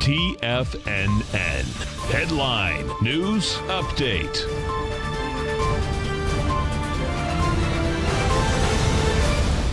TFNN. Headline News Update.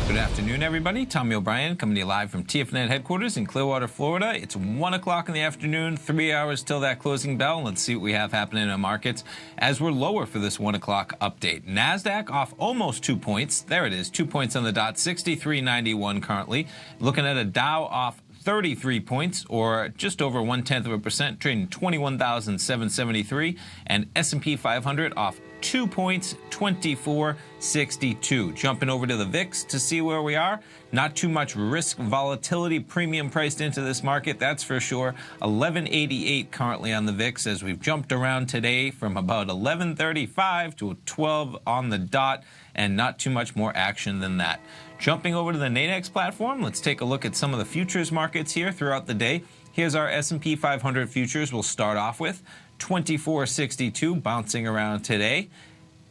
Good afternoon, everybody. Tommy O'Brien coming to you live from TFNN headquarters in Clearwater, Florida. It's 1 o'clock in the afternoon, 3 hours till that closing bell. Let's see what we have happening in our markets as we're lower for this 1 o'clock update. NASDAQ off almost 2 points. There it is, 2 points on the dot, 63.91 currently. Looking at a Dow off 33 points, or just over 0.1%, trading 21,773, and S&P 500 off 2 points, 24.62. Jumping over to the VIX to see where we are. Not too much risk volatility premium priced into this market, that's for sure. 1188 currently on the VIX as we've jumped around today from about 1135 to 12 on the dot, and not too much more action than that. Jumping over to the Nadex platform, let's take a look at some of the futures markets here throughout the day. Here's our S&P 500 futures we'll start off with. 24.62, bouncing around today.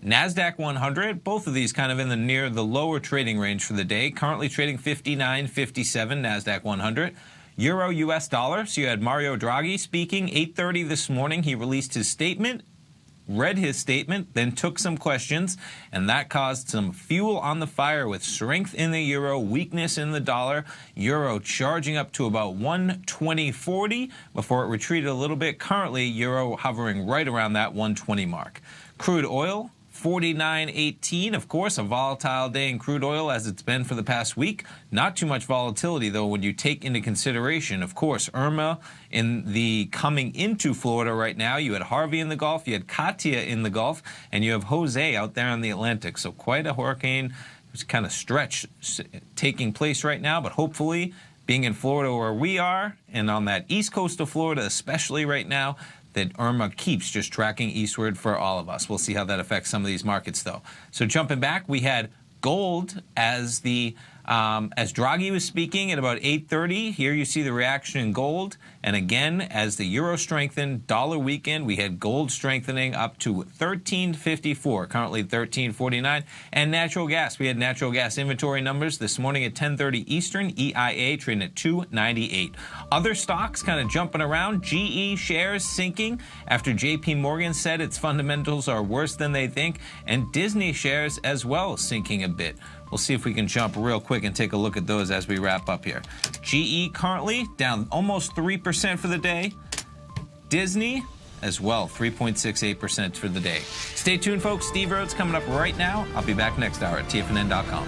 NASDAQ 100, both of these kind of in the near the lower trading range for the day. Currently trading 59.57, NASDAQ 100. Euro US dollar, so you had Mario Draghi speaking 8:30 this morning. He released his statement, read his statement, then took some questions, and that caused some fuel on the fire with strength in the euro, weakness in the dollar. Euro charging up to about 120.40 before it retreated a little bit. Currently, euro hovering right around that 120 mark. Crude oil, 49.18. Of course, a volatile day in crude oil as it's been for the past week. Not too much volatility, though, when you take into consideration, of course, Irma in the coming into Florida right now. You had Harvey in the Gulf, you had Katia in the Gulf, and you have Jose out there in the Atlantic. So quite a hurricane, it's kind of stretch taking place right now, but hopefully being in Florida where we are and on that east coast of Florida, especially right now, that Irma keeps just tracking eastward for all of us. We'll see how that affects some of these markets, though. So jumping back, we had gold as Draghi was speaking at about 8:30. Here you see the reaction in gold. And again, as the euro strengthened, dollar weakened, we had gold strengthening up to 13.54, currently 13.49. And natural gas, we had natural gas inventory numbers this morning at 10:30 Eastern, EIA trading at 298. Other stocks kind of jumping around. GE shares sinking after JP Morgan said its fundamentals are worse than they think, and Disney shares as well sinking a bit. We'll see if we can jump real quick and take a look at those as we wrap up here. GE currently down almost 3% for the day. Disney as well, 3.68% for the day. Stay tuned, folks. Steve Rhodes coming up right now. I'll be back next hour at TFNN.com.